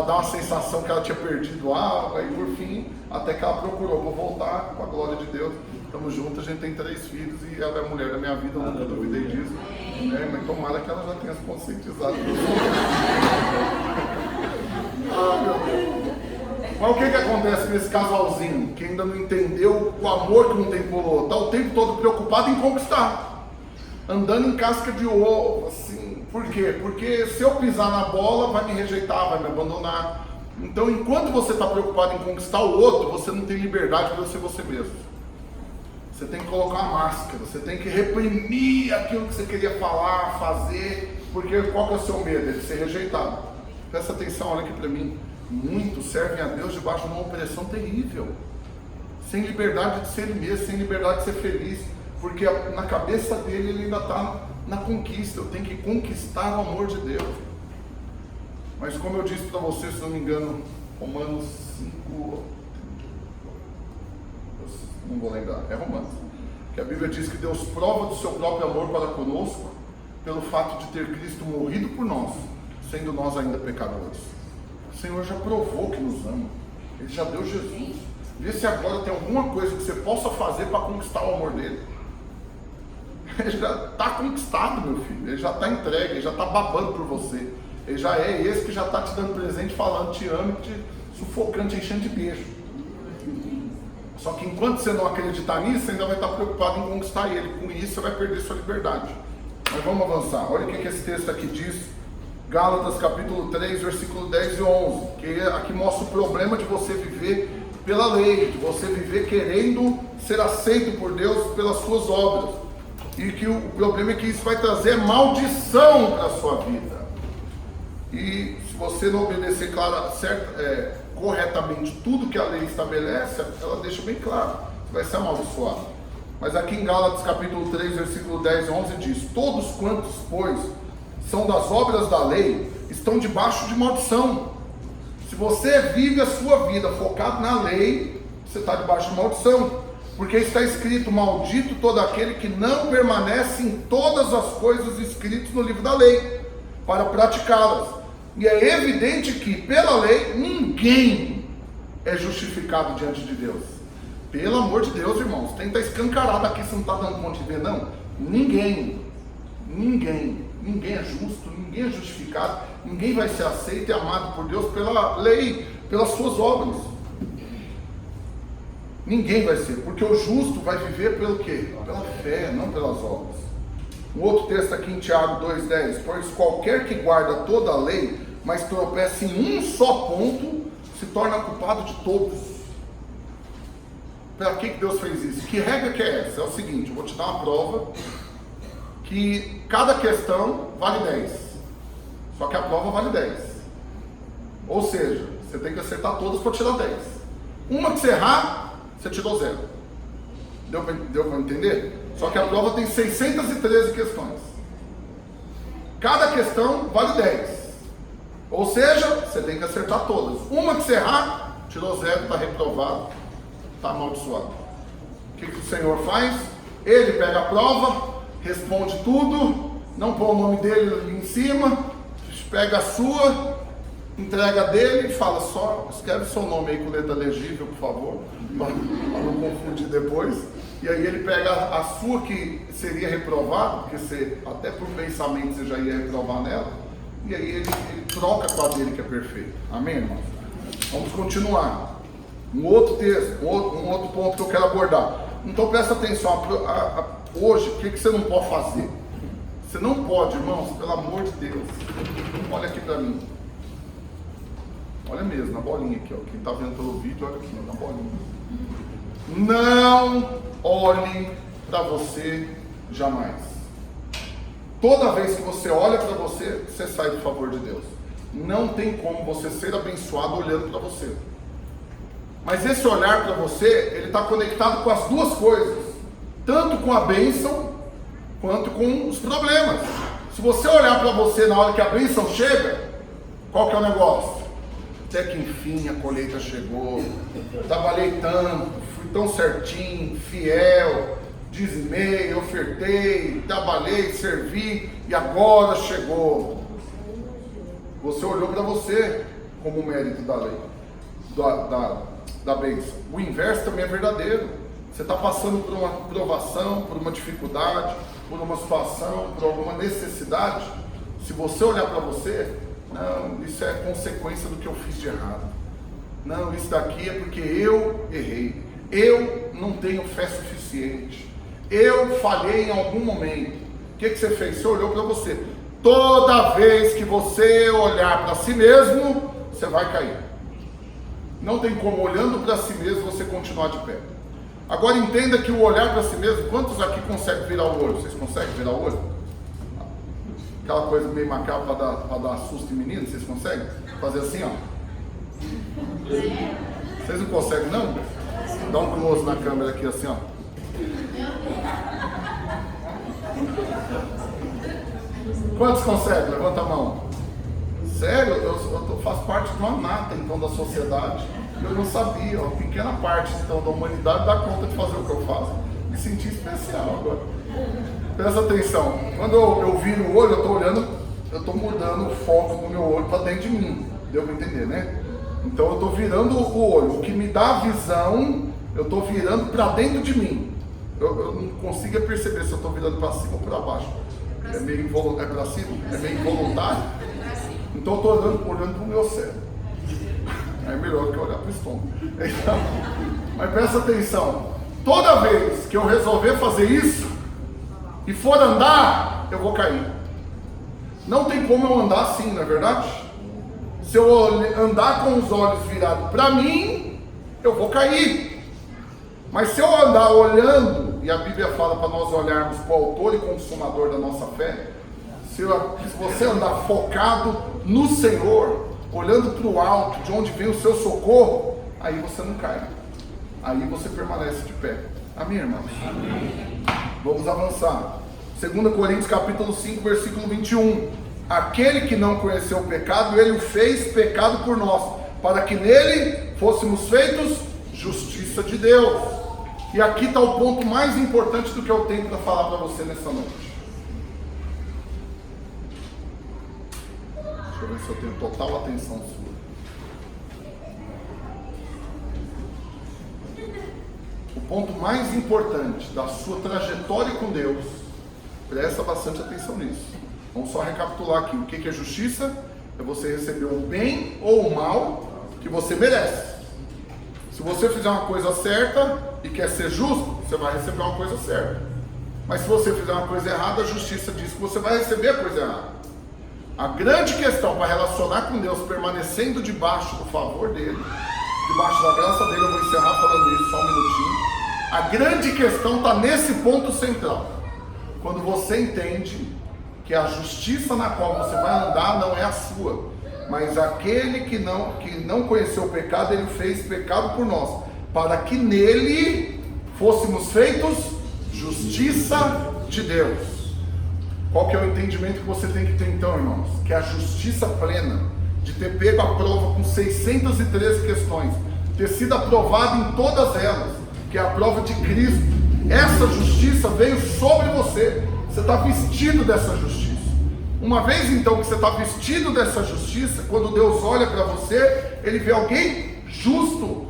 dar uma sensação que ela tinha perdido algo. Aí por fim, até que ela procurou, vou voltar com a glória de Deus. Estamos juntos, a gente tem 3 filhos e ela é a mulher da minha vida, eu nunca duvidei disso. Mas tomara que ela já tenha se conscientizado. Meu Deus. Mas o que acontece nesse casalzinho que ainda não entendeu o amor que um tem por outro? Está o tempo todo preocupado em conquistar, andando em casca de ovo, assim. Por quê? Porque se eu pisar na bola, vai me rejeitar, vai me abandonar. Então, enquanto você está preocupado em conquistar o outro, você não tem liberdade para ser você mesmo. Você tem que colocar uma máscara, você tem que reprimir aquilo que você queria falar, fazer, porque qual que é o seu medo? É de ser rejeitado. Presta atenção, olha aqui para mim. Muitos servem a Deus debaixo de uma opressão terrível, sem liberdade de ser ele mesmo, sem liberdade de ser feliz, porque na cabeça dele ele ainda está na conquista. Eu tenho que conquistar o amor de Deus. Mas como eu disse para você, se não me engano, Romanos 5, não vou lembrar, é Romanos, que a Bíblia diz que Deus prova do seu próprio amor para conosco pelo fato de ter Cristo morrido por nós, sendo nós ainda pecadores. O Senhor já provou que nos ama, Ele já deu Jesus. Vê se agora tem alguma coisa que você possa fazer para conquistar o amor dele. Ele já está conquistado, meu filho, ele já está entregue, ele já está babando por você. Ele já é esse que já está te dando presente, falando, te amo, te sufocando, te enchendo de beijo. Só que enquanto você não acreditar nisso, você ainda vai estar preocupado em conquistar ele. Com isso você vai perder sua liberdade. Mas vamos avançar. Olha o que esse texto aqui diz. Gálatas capítulo 3, versículo 10 e 11. Que aqui mostra o problema de você viver pela lei. De você viver querendo ser aceito por Deus pelas suas obras. E que o problema é que isso vai trazer maldição para a sua vida. E se você não obedecer corretamente tudo que a lei estabelece, ela deixa bem claro, você vai ser amaldiçoado. Mas aqui em Gálatas capítulo 3, versículo 10 e 11 diz: todos quantos, pois, são das obras da lei, estão debaixo de maldição. Se você vive a sua vida focado na lei, você está debaixo de maldição. Porque está escrito: maldito todo aquele que não permanece em todas as coisas escritas no livro da lei, para praticá-las. E é evidente que, pela lei, ninguém é justificado diante de Deus. Pelo amor de Deus, irmãos, tem que estar escancarado aqui, você não está dando conta de ver, não? Ninguém é justo, ninguém é justificado, ninguém vai ser aceito e amado por Deus pela lei, pelas suas obras. Ninguém vai ser, porque o justo vai viver pelo quê? Pela fé, não pelas obras. Um outro texto aqui em Tiago 2,10: pois qualquer que guarda toda a lei, mas tropeça em um só ponto, se torna culpado de todos. Para que Deus fez isso? Que regra que é essa? É o seguinte, eu vou te dar uma prova, que cada questão vale 10, só que a prova vale 10. Ou seja, você tem que acertar todas para tirar 10. Uma que você errar, você tirou 0. Deu para entender? Só que a prova tem 613 questões. Cada questão vale 10. Ou seja, você tem que acertar todas. Uma que você errar, tirou 0, está reprovado, está amaldiçoado. O que o Senhor faz? Ele pega a prova, responde tudo, não põe o nome dele ali em cima, pega a sua, entrega a dele e fala: só escreve seu nome aí com letra legível, por favor, para não confundir depois. E aí ele pega a sua que seria reprovada, porque você, até por pensamento você já ia reprovar nela, e aí ele troca com a dele que é perfeito. Amém, irmãos? Vamos continuar. Um outro texto, um outro ponto que eu quero abordar. Então presta atenção, hoje, o que você não pode fazer? Você não pode, irmãos, pelo amor de Deus, olha aqui para mim. Olha mesmo, na bolinha aqui, ó. Quem está vendo pelo vídeo, olha aqui, na bolinha. Não olhe para você jamais. Toda vez que você olha para você, você sai do favor de Deus. Não tem como você ser abençoado olhando para você. Mas esse olhar para você, ele está conectado com as duas coisas. Tanto com a bênção, quanto com os problemas. Se você olhar para você na hora que a bênção chega, qual que é o negócio? Até que enfim a colheita chegou, trabalhei tanto, fui tão certinho, fiel, dizimei, ofertei, trabalhei, servi, e agora chegou. Você olhou para você como mérito da lei, da bênção. O inverso também é verdadeiro. Você está passando por uma provação, por uma dificuldade, por uma situação, por alguma necessidade. Se você olhar para você, não, isso é consequência do que eu fiz de errado. Não, isso daqui é porque eu errei. Eu não tenho fé suficiente. Eu falhei em algum momento. O que você fez? Você olhou para você. Toda vez que você olhar para si mesmo, você vai cair. Não tem como, olhando para si mesmo, você continuar de pé. Agora entenda que o olhar para si mesmo, quantos aqui conseguem virar o olho? Vocês conseguem virar o olho? Aquela coisa meio macabra para dar susto em menino, vocês conseguem? Fazer assim, ó. Vocês não conseguem, não? Dá um close na câmera aqui, assim, ó. Quantos conseguem? Levanta a mão. Sério? Eu faço parte de uma nata, então, da sociedade. Eu não sabia, uma pequena parte então da humanidade dá conta de fazer o que eu faço. Me senti especial agora. Presta atenção, quando eu viro o olho, eu estou olhando, eu estou mudando o foco do meu olho para dentro de mim. Deu para entender, né? Então eu estou virando o olho, o que me dá a visão, eu estou virando para dentro de mim. Eu não consigo perceber se eu estou virando para cima ou para baixo. É meio involuntário, é para cima? É meio involuntário? Então eu estou olhando para o meu cérebro. É melhor do que olhar para o estômago. Então, mas presta atenção, toda vez que eu resolver fazer isso e for andar, eu vou cair. Não tem como eu andar assim, não é verdade? Se eu andar com os olhos virados para mim, eu vou cair. Mas se eu andar olhando, e a Bíblia fala para nós olharmos para o autor e consumador da nossa fé, se você andar focado no Senhor, olhando para o alto, de onde vem o seu socorro, aí você não cai. Aí você permanece de pé. Amém, irmãos? Amém. Vamos avançar. 2 Coríntios capítulo 5, versículo 21. Aquele que não conheceu o pecado, ele o fez pecado por nós, para que nele fôssemos feitos justiça de Deus. E aqui está o ponto mais importante do que eu tenho para falar para você nessa noite. Deixa eu ver se eu tenho total atenção sua. O ponto mais importante da sua trajetória com Deus, presta bastante atenção nisso. Vamos só recapitular aqui. O que é justiça? É você receber o bem ou o mal que você merece. Se você fizer uma coisa certa e quer ser justo, você vai receber uma coisa certa. Mas se você fizer uma coisa errada, a justiça diz que você vai receber a coisa errada. A grande questão para relacionar com Deus, permanecendo debaixo do favor dele, debaixo da graça dele, eu vou encerrar falando isso, só um minutinho. A grande questão está nesse ponto central. Quando você entende que a justiça na qual você vai andar não é a sua, mas aquele que não conheceu o pecado, ele fez pecado por nós, para que nele fôssemos feitos justiça de Deus. Qual que é o entendimento que você tem que ter então, irmãos? Que a justiça plena, de ter pego a prova com 613 questões, ter sido aprovado em todas elas, que é a prova de Cristo, essa justiça veio sobre você. Você está vestido dessa justiça. Uma vez então que você está vestido dessa justiça, quando Deus olha para você, Ele vê alguém justo.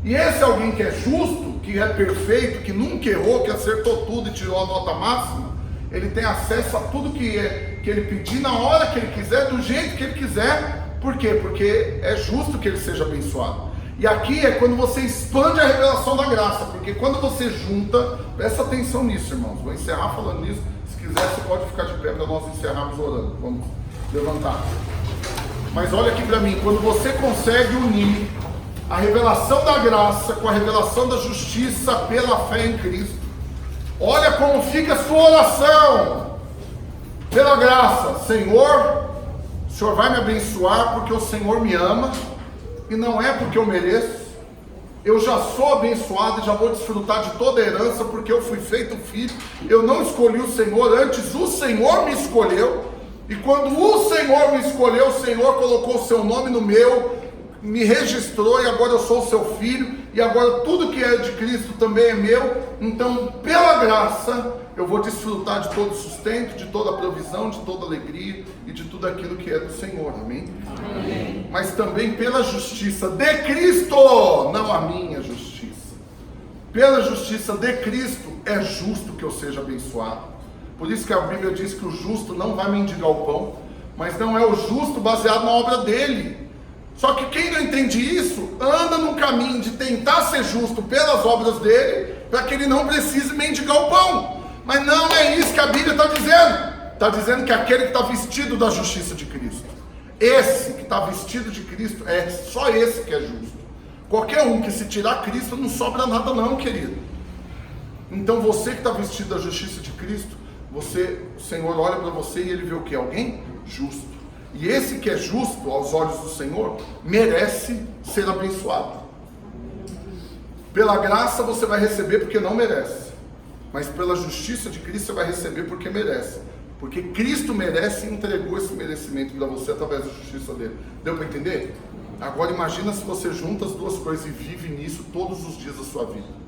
E esse alguém que é justo, que é perfeito, que nunca errou, que acertou tudo e tirou a nota máxima, ele tem acesso a tudo que ele pedir na hora que ele quiser, do jeito que ele quiser. Por quê? Porque é justo que ele seja abençoado. E aqui é quando você expande a revelação da graça, porque quando você junta, presta atenção nisso, irmãos. Vou encerrar falando nisso. Se quiser, você pode ficar de pé para nós encerrarmos orando. Vamos levantar. Mas olha aqui para mim, quando você consegue unir a revelação da graça com a revelação da justiça pela fé em Cristo, olha como fica a sua oração. Pela graça, Senhor, o Senhor vai me abençoar porque o Senhor me ama. E não é porque eu mereço. Eu já sou abençoado e já vou desfrutar de toda a herança porque eu fui feito filho. Eu não escolhi o Senhor, antes o Senhor me escolheu. E quando o Senhor me escolheu, o Senhor colocou o seu nome no meu, me registrou e agora eu sou o seu filho. E agora tudo que é de Cristo também é meu. Então, pela graça, eu vou desfrutar de todo o sustento, de toda a provisão, de toda a alegria e de tudo aquilo que é do Senhor. Amém? Amém. Mas também pela justiça de Cristo, não a minha justiça. Pela justiça de Cristo é justo que eu seja abençoado. Por isso que a Bíblia diz que o justo não vai mendigar o pão, mas não é o justo baseado na obra dele. Só que quem não entende isso, anda no caminho de tentar ser justo pelas obras dele, para que ele não precise mendigar o pão. Mas não é isso que a Bíblia está dizendo. Está dizendo que aquele que está vestido da justiça de Cristo, esse que está vestido de Cristo, é só esse que é justo. Qualquer um que se tirar Cristo, não sobra nada não, querido. Então você que está vestido da justiça de Cristo, o Senhor olha para você e ele vê o que? Alguém justo. E esse que é justo aos olhos do Senhor, merece ser abençoado. Pela graça você vai receber porque não merece. Mas pela justiça de Cristo você vai receber porque merece. Porque Cristo merece e entregou esse merecimento para você através da justiça dele. Deu para entender? Agora imagina se você junta as duas coisas e vive nisso todos os dias da sua vida.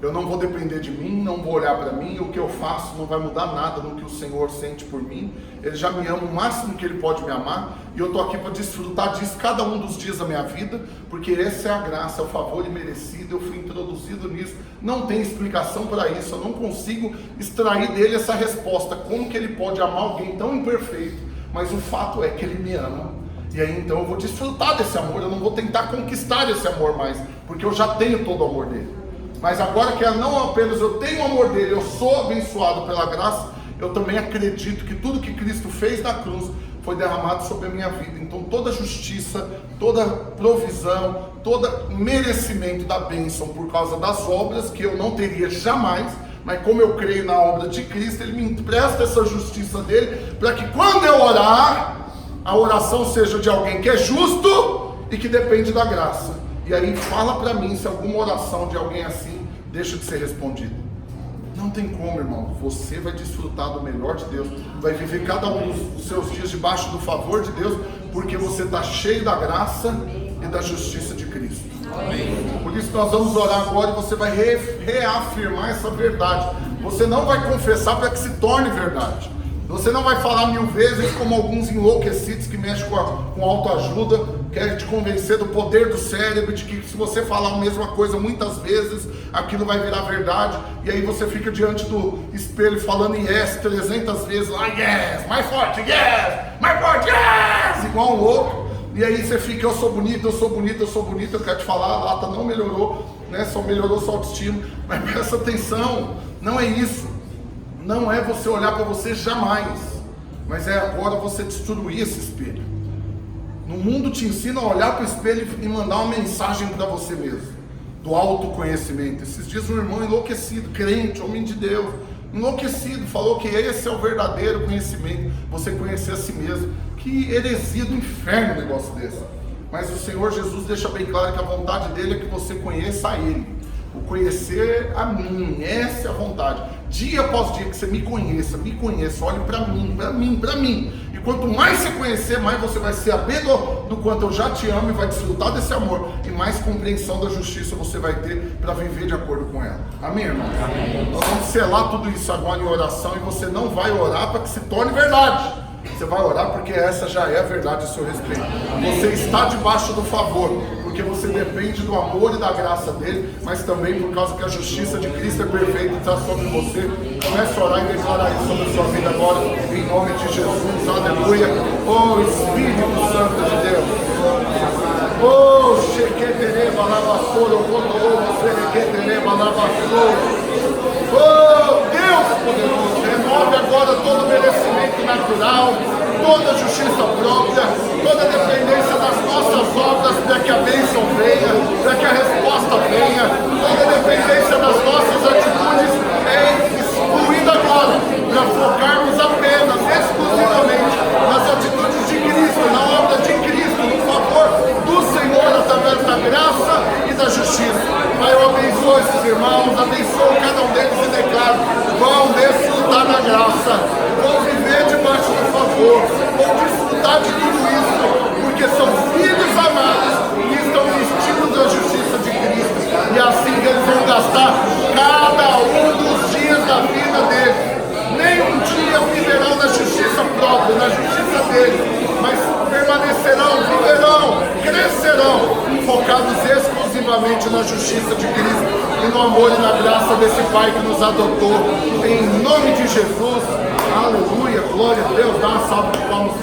Eu não vou depender de mim, não vou olhar para mim, o que eu faço não vai mudar nada no que o Senhor sente por mim. Ele já me ama o máximo que Ele pode me amar, e eu estou aqui para desfrutar disso cada um dos dias da minha vida, porque essa é a graça, é o favor imerecido, eu fui introduzido nisso, não tem explicação para isso, eu não consigo extrair dele essa resposta, como que Ele pode amar alguém tão imperfeito, mas o fato é que Ele me ama, e aí então eu vou desfrutar desse amor, eu não vou tentar conquistar esse amor mais, porque eu já tenho todo o amor dele. Mas agora que não apenas eu tenho o amor dele, eu sou abençoado pela graça, eu também acredito que tudo que Cristo fez na cruz foi derramado sobre a minha vida. Então toda justiça, toda provisão, todo merecimento da bênção por causa das obras que eu não teria jamais, mas como eu creio na obra de Cristo, Ele me empresta essa justiça dele, para que quando eu orar, a oração seja de alguém que é justo e que depende da graça. E aí fala para mim se alguma oração de alguém assim deixa de ser respondida. Não tem como, irmão. Você vai desfrutar do melhor de Deus, vai viver cada um dos seus dias debaixo do favor de Deus, porque você está cheio da graça e da justiça de Cristo. Amém. Por isso nós vamos orar agora e você vai reafirmar essa verdade. Você não vai confessar para que se torne verdade. Você não vai falar 1000 vezes como alguns enlouquecidos que mexem com autoajuda, querem te convencer do poder do cérebro, de que se você falar a mesma coisa muitas vezes, aquilo vai virar verdade, e aí você fica diante do espelho falando yes 300 vezes, lá yes, mais forte, yes, mais forte, yes, igual um louco, e aí você fica, eu sou bonito, eu sou bonito, eu sou bonito, eu quero te falar, a lata não melhorou, né? Só melhorou sua autoestima, mas presta atenção, não é isso. Não é você olhar para você jamais, mas é agora você destruir esse espelho. No mundo te ensina a olhar para o espelho e mandar uma mensagem para você mesmo, do autoconhecimento. Esses dias um irmão enlouquecido, crente, homem de Deus, enlouquecido, falou que esse é o verdadeiro conhecimento, você conhecer a si mesmo. Que heresia do inferno um negócio desse. Mas o Senhor Jesus deixa bem claro que a vontade dele é que você conheça a Ele. O conhecer a mim, essa é a vontade. Dia após dia que você me conheça, olhe para mim. E quanto mais você conhecer, mais você vai saber do quanto eu já te amo e vai desfrutar desse amor. E mais compreensão da justiça você vai ter para viver de acordo com ela. Amém, irmão? Amém. Nós vamos selar tudo isso agora em oração e você não vai orar para que se torne verdade. Você vai orar porque essa já é a verdade a seu respeito. Você está debaixo do favor, porque você depende do amor e da graça dele, mas também por causa que a justiça de Cristo é perfeita e está sobre você. Comece a orar e declarar isso sobre a sua vida agora, em nome de Jesus, aleluia. Oh Espírito Santo de Deus, oh Sheketereba Lavassoro, Sheketereba Lavassoro, oh Deus poderoso, renove agora todo o merecimento natural, toda a justiça própria, toda a dependência das nossas obras para que a bênção venha, para que a resposta venha, toda a dependência das nossas atitudes é excluída agora, para focarmos apenas, exclusivamente, nas atitudes de Cristo, na obra de Cristo, no favor do Senhor, através da graça e da justiça. Pai, eu abençoo esses irmãos, abençoo cada um deles e declaro, vão desfrutar da graça, vão viver debaixo do favor, vão desfrutar de tudo isso, porque são filhos amados e estão vestidos da justiça de Cristo, e é assim que eles vão gastar cada um dos dias da vida deles. Nem um dia viverão na justiça própria, na justiça deles, mas permanecerão, viverão, crescerão, focados exclusivamente na justiça de Cristo e no amor e na graça desse Pai que nos adotou, em nome de Jesus. Aleluia, glória a Deus. Dá uma salva de palmas.